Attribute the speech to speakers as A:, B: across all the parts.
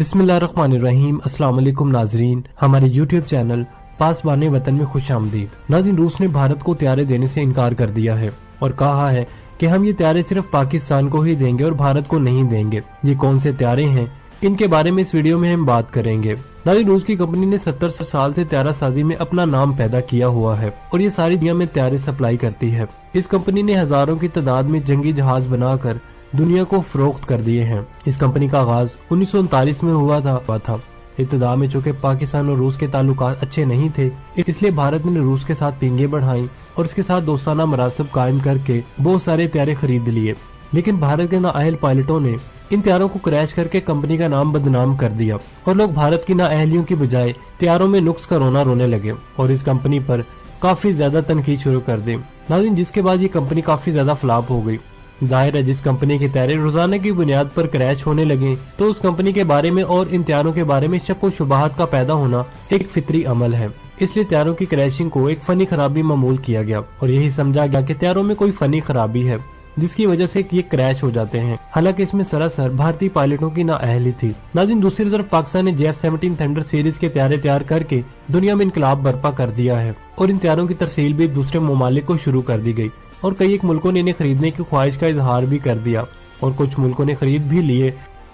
A: बिस्मिल्लाहिर्रहमानिर्रहीम। अस्सलाम वालेकुम नाजरीन, हमारे यूट्यूब चैनल पासबान वतन में खुश आमदीद। नाज़रीन, रूस ने भारत को त्यारे देने से इनकार कर दिया है और कहा है कि हम ये त्यारे सिर्फ पाकिस्तान को ही देंगे और भारत को नहीं देंगे। ये कौन से त्यारे हैं, इनके बारे में इस वीडियो में हम बात करेंगे। नाज़रीन, रूस की कंपनी ने 70 साल से त्यारा साजी में अपना नाम पैदा किया हुआ है और ये सारी दुनिया में त्यारे सप्लाई करती है। इस कंपनी ने हजारों की तादाद में जंगी जहाज बनाकर दुनिया को फरोख्त कर दिए हैं। इस कंपनी का आगाज 1939 में हुआ था। इब्तिदा में चूँकि पाकिस्तान और रूस के ताल्लुकात अच्छे नहीं थे, इसलिए भारत ने रूस के साथ पींगे बढ़ाई और इसके साथ दोस्ताना मरासब कायम करके बहुत सारे त्यारे खरीद लिए। लेकिन भारत के नाअहल पायलटों ने इन त्यारों को क्रैश करके कंपनी का नाम बदनाम कर दिया और लोग भारत की नाअहलियों की बजाय त्यारों में नुक्स का रोना रोने लगे और इस कंपनी पर काफी ज्यादा तनकीद शुरू कर दी। नाज़रीन, जिसके बाद ये कंपनी काफी ज्यादा फ्लॉप हो गई। जाहिर है, जिस कंपनी के त्यारे रोजाना की बुनियाद पर क्रैश होने लगे तो उस कंपनी के बारे में और इन त्यारों के बारे में शक व शुबहात का पैदा होना एक फितरी अमल है। इसलिए त्यारों की क्रैशिंग को एक फनी खराबी मामूल किया गया और यही समझा गया कि त्यारों में कोई फनी खराबी है जिसकी वजह से ये क्रैश हो जाते हैं। हालांकि इसमें सरासर भारतीय पायलटों की नाअहली थी। नाज़रीन, दूसरी तरफ पाकिस्तान ने JF-17 थंडर सीरीज के त्यारे तैयार करके दुनिया में इनकलाब बर्पा कर दिया है और इन त्यारों की तरसील भी दूसरे ममालिक को शुरू कर दी गई और कई एक मुल्कों ने इन्हें खरीदने की ख्वाहिश का इजहार भी कर दिया और कुछ मुल्कों ने खरीद भी लिए।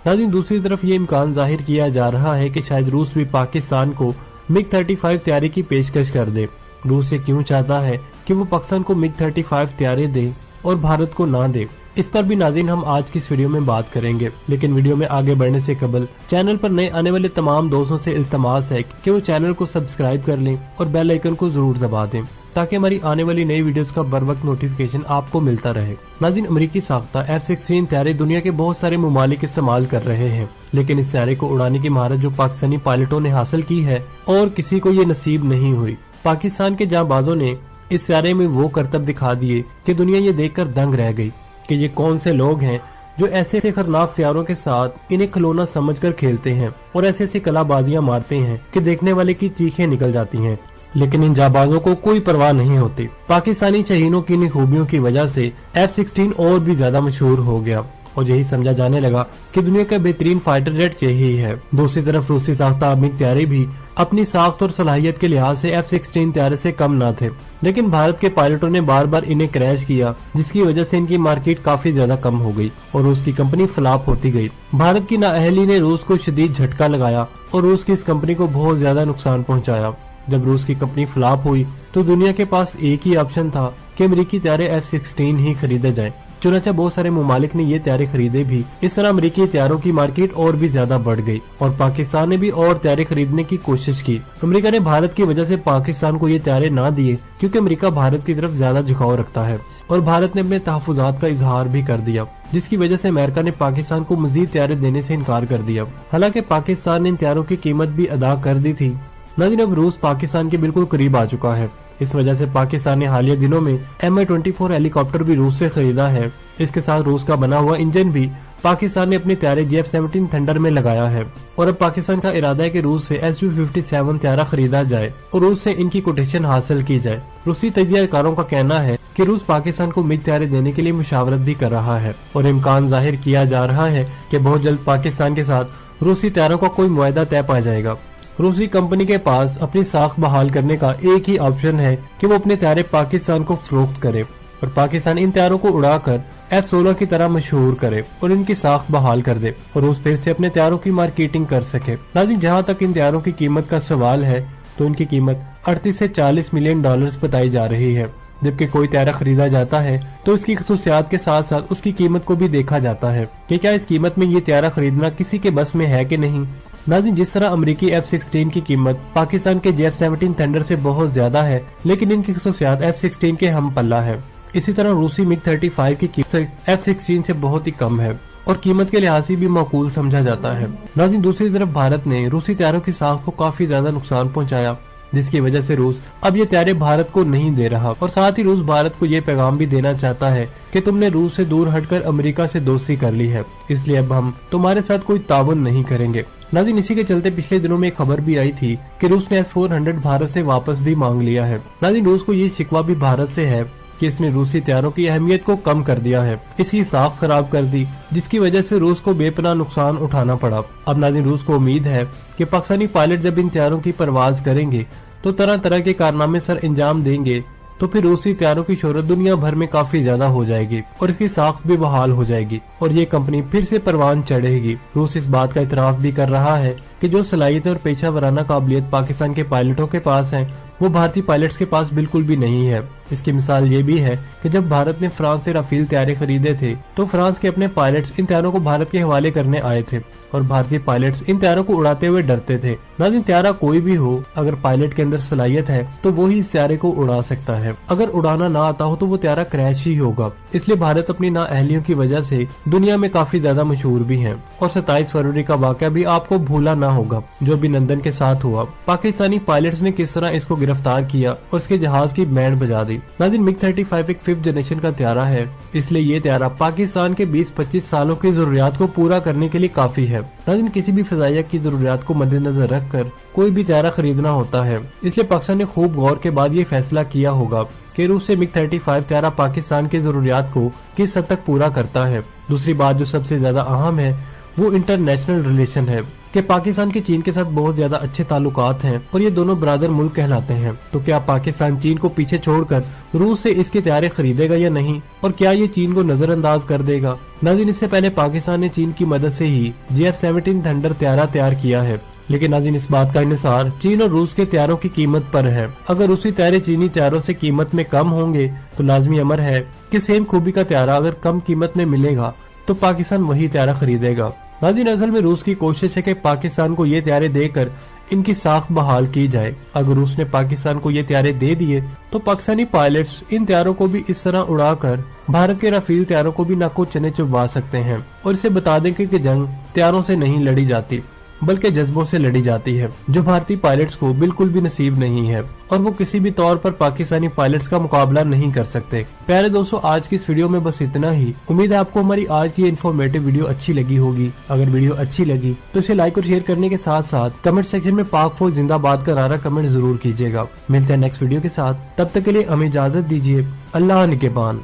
A: नाज़रीन, दूसरी तरफ ये इम्कान जाहिर किया जा रहा है कि शायद रूस भी पाकिस्तान को MiG-35 त्यारे की पेशकश कर दे। रूस ये क्यों चाहता है कि वो पाकिस्तान को MiG-35 त्यारे दे और भारत को ना दे, इस पर भी नाज़रीन हम आज की इस वीडियो में बात करेंगे। लेकिन वीडियो में आगे बढ़ने से कबल चैनल पर नए आने वाले तमाम दोस्तों से इल्तमास है कि वो चैनल को सब्सक्राइब कर लें और बेल आइकन को जरूर दबा दें ताकि हमारी आने वाली नई वीडियोस का बर वक्त नोटिफिकेशन आपको मिलता रहे। नाज़रीन, अमेरिकी साख्ता F-16 त्यारे दुनिया के बहुत सारे ममालिक इस्तेमाल कर रहे हैं, लेकिन इस त्यारे को उड़ाने की महारत जो पाकिस्तानी पायलटों ने हासिल की है और किसी को ये नसीब नहीं हुई। पाकिस्तान के जांबाजों ने इस त्यारे में वो करतब दिखा दिए कि दुनिया ये देखकर दंग रह गई कि ये कौन से लोग हैं जो ऐसे खतरनाक त्यारों के साथ इन्हें खिलौना समझकर खेलते हैं और ऐसे ऐसी कलाबाजियां मारते हैं कि देखने वाले की चीखें निकल जाती हैं। लेकिन इन जाबाजों को कोई परवाह नहीं होती। पाकिस्तानी शहीनों की इन खूबियों की वजह से F-16 और भी ज्यादा मशहूर हो गया और यही समझा जाने लगा कि दुनिया का बेहतरीन फाइटर जेट यही है। दूसरी तरफ रूसी साख्ता MiG त्यारे भी अपनी साख्त और सलाहियत के लिहाज से F-16 त्यारे से कम न थे, लेकिन भारत के पायलटों ने बार बार इन्हें क्रैश किया जिसकी वजह से इनकी मार्केट काफी ज्यादा कम हो गई और रूस की कंपनी फ्लॉप होती गई। भारत की नाअहली ने रूस को शदीद झटका लगाया और रूस की इस कंपनी को बहुत ज्यादा नुकसान पहुँचाया। जब रूस की कंपनी फ्लॉप हुई तो दुनिया के पास एक ही ऑप्शन था कि अमेरिकी त्यारे F-16 ही खरीदे जाएं। चुनांचे बहुत सारे ममालिक ने ये त्यारे खरीदे भी। इस तरह अमेरिकी त्यारों की मार्केट और भी ज्यादा बढ़ गई और पाकिस्तान ने भी और त्यारे खरीदने की कोशिश की। अमेरिका ने भारत की वजह से पाकिस्तान को ये त्यारे ना दिए क्योंकि अमेरिका भारत की तरफ ज्यादा झुकाव रखता है और भारत ने अपने तहफुजात का इजहार भी कर दिया, जिसकी वजह से अमेरिका ने पाकिस्तान को मजीद त्यारे देने से इनकार कर दिया। हालांकि पाकिस्तान ने इन त्यारों की कीमत भी अदा कर दी थी। नाज़रीन, अब रूस पाकिस्तान के बिल्कुल करीब आ चुका है। इस वजह से पाकिस्तान ने हालिया दिनों में Mi-24 हेलीकॉप्टर भी रूस से खरीदा है। इसके साथ रूस का बना हुआ इंजन भी पाकिस्तान ने अपने त्यारे JF-17 थंडर में लगाया है और अब पाकिस्तान का इरादा है कि रूस से Su-57 त्यारा खरीदा जाए और रूस से इनकी कोटेशन हासिल की जाए। रूसी तजियाकारों का कहना है कि रूस पाकिस्तान को MiG त्यारे देने के लिए मुशावरत भी कर रहा है और इम्कान जाहिर किया जा रहा है कि बहुत जल्द पाकिस्तान के साथ रूसी त्यारों का कोई मुआहदा तय पा जाएगा। रूसी कंपनी के पास अपनी साख बहाल करने का एक ही ऑप्शन है कि वो अपने त्यारे पाकिस्तान को फरोख्त करे और पाकिस्तान इन त्यारों को उड़ाकर F-16 की तरह मशहूर करे और इनकी साख बहाल कर दे और रूस फिर से अपने त्यारों की मार्केटिंग कर सके। नाज़रीन, जहां तक इन त्यारों की कीमत का सवाल है तो इनकी कीमत 38 से 40 मिलियन डॉलर्स बताई जा रही है। जबकि कोई त्यारा खरीदा जाता है तो इसकी खसूसियात के साथ साथ उसकी कीमत को भी देखा जाता है कि क्या इस कीमत में ये त्यारा खरीदना किसी के बस में है कि नहीं। नाज़रीन, जिस तरह अमेरिकी F-16 की कीमत पाकिस्तान के JF-17 थंडर से बहुत ज्यादा है, लेकिन इनकी खसूसियात F-16 के हम पल्ला है। इसी तरह रूसी MiG-35 की कीमत F-16 से बहुत ही कम है और कीमत के लिहाज से भी माकूल समझा जाता है। नाज़रीन, दूसरी तरफ भारत ने रूसी त्यारों की साख को काफी ज्यादा नुकसान पहुंचाया, जिसकी वजह से रूस अब ये त्यारे भारत को नहीं दे रहा और साथ ही रूस भारत को ये पैगाम भी देना चाहता है कि तुमने रूस से दूर हटकर अमेरिका से दोस्ती कर ली है, इसलिए अब हम तुम्हारे साथ कोई ताउन नहीं करेंगे। नाज़रीन, इसी के चलते पिछले दिनों में एक खबर भी आई थी कि रूस ने S-400 भारत से वापस भी मांग लिया है। नाज़रीन, रूस को ये शिकवा भी भारत से है कि इसने रूसी हथियारों की अहमियत को कम कर दिया है, इसकी साख खराब कर दी, जिसकी वजह से रूस को बेपनाह नुकसान उठाना पड़ा। अब नाज़रीन, रूस को उम्मीद है कि पाकिस्तानी पायलट जब इन हथियारों की परवाज करेंगे तो तरह तरह के कारनामे सर अंजाम देंगे, तो फिर रूसी हथियारों की शोहरत दुनिया भर में काफी ज्यादा हो जाएगी और इसकी साख भी बहाल हो जाएगी और ये कंपनी फिर से परवान चढ़ेगी। रूस इस बात का इतराफ भी कर रहा है कि जो सलाहियत और पेशा वराना काबिलियत पाकिस्तान के पायलटों के पास है वो भारतीय पायलट्स के पास बिल्कुल भी नहीं है। इसकी मिसाल ये भी है कि जब भारत ने फ्रांस से राफेल हथियार खरीदे थे तो फ्रांस के अपने पायलट्स इन हथियारों को भारत के हवाले करने आए थे और भारतीय पायलट्स इन हथियारों को उड़ाते हुए डरते थे। नाज़रीन, हथियारा कोई भी हो, अगर पायलट के अंदर सलाहियत है तो वो ही इस हथियारे को उड़ा सकता है। अगर उड़ाना ना आता हो तो वो हथियारा क्रैश ही होगा। इसलिए भारत अपनी नाअहलियों की वजह से दुनिया में काफी ज्यादा मशहूर भी है। और 27 फरवरी का वाकया भी आपको भूला ना होगा जो अभिनंदन के साथ हुआ। पाकिस्तानी पायलट्स ने किस तरह इसको गिरफ्तार किया और उसके जहाज की बैंड बजा दी। नाज़रीन, MiG-35 एक 5th जनरेशन का हथियारा है, इसलिए ये हथियारा पाकिस्तान के 20-25 सालों की जरूरियात को पूरा करने के लिए काफी है। नाज़रीन, किसी भी फजाइया की जरूरियात को मद्देनजर रखकर कोई भी हथियारा खरीदना होता है, इसलिए पाकिस्तान ने खूब गौर के बाद ये फैसला किया होगा कि रूस से MiG-35 हथियारा पाकिस्तान की जरूरियात को किस हद तक पूरा करता है। दूसरी बात जो सबसे ज्यादा अहम है वो इंटरनेशनल रिलेशन है कि पाकिस्तान के चीन के साथ बहुत ज्यादा अच्छे ताल्लुकात हैं और ये दोनों ब्रादर मुल्क कहलाते हैं। तो क्या पाकिस्तान चीन को पीछे छोड़कर रूस से इसके हथियारे खरीदेगा या नहीं, और क्या ये चीन को नजरअंदाज कर देगा? नाज़रीन, इससे पहले पाकिस्तान ने चीन की मदद से ही GF-17 थंडर हथियारा तैयार किया है, लेकिन नाज़रीन इस बात का इन्हिसार चीन और रूस के हथियारों की कीमत पर है। अगर रूसी हथियारे चीनी हथियारों से कीमत में कम होंगे तो लाजमी अमर है कि सेम खूबी का हथियारा अगर कम कीमत में मिलेगा तो पाकिस्तान वही हथियारा खरीदेगा। नाज़रीन, असल में रूस की कोशिश है कि पाकिस्तान को ये हथियारे देकर इनकी साख बहाल की जाए। अगर रूस ने पाकिस्तान को ये हथियारे दे दिए तो पाकिस्तानी पायलट्स इन हथियारों को भी इस तरह उड़ाकर भारत के राफेल हथियारों को भी नाको चने चुबवा सकते हैं और इसे बता दें कि जंग हथियारों से नहीं लड़ी जाती बल्कि जज्बों से लड़ी जाती है, जो भारतीय पायलट्स को बिल्कुल भी नसीब नहीं है और वो किसी भी तौर पर पाकिस्तानी पायलट्स का मुकाबला नहीं कर सकते। प्यारे दोस्तों, आज की इस वीडियो में बस इतना ही। उम्मीद है आपको हमारी आज की इन्फॉर्मेटिव वीडियो अच्छी लगी होगी। अगर वीडियो अच्छी लगी तो इसे लाइक और शेयर करने के साथ साथ कमेंट सेक्शन में पाक फौज जिंदाबाद का नारा कमेंट जरूर कीजिएगा। मिलते हैं नेक्स्ट वीडियो के साथ, तब तक के लिए हमें इजाजत दीजिए। अल्लाह निगहबान।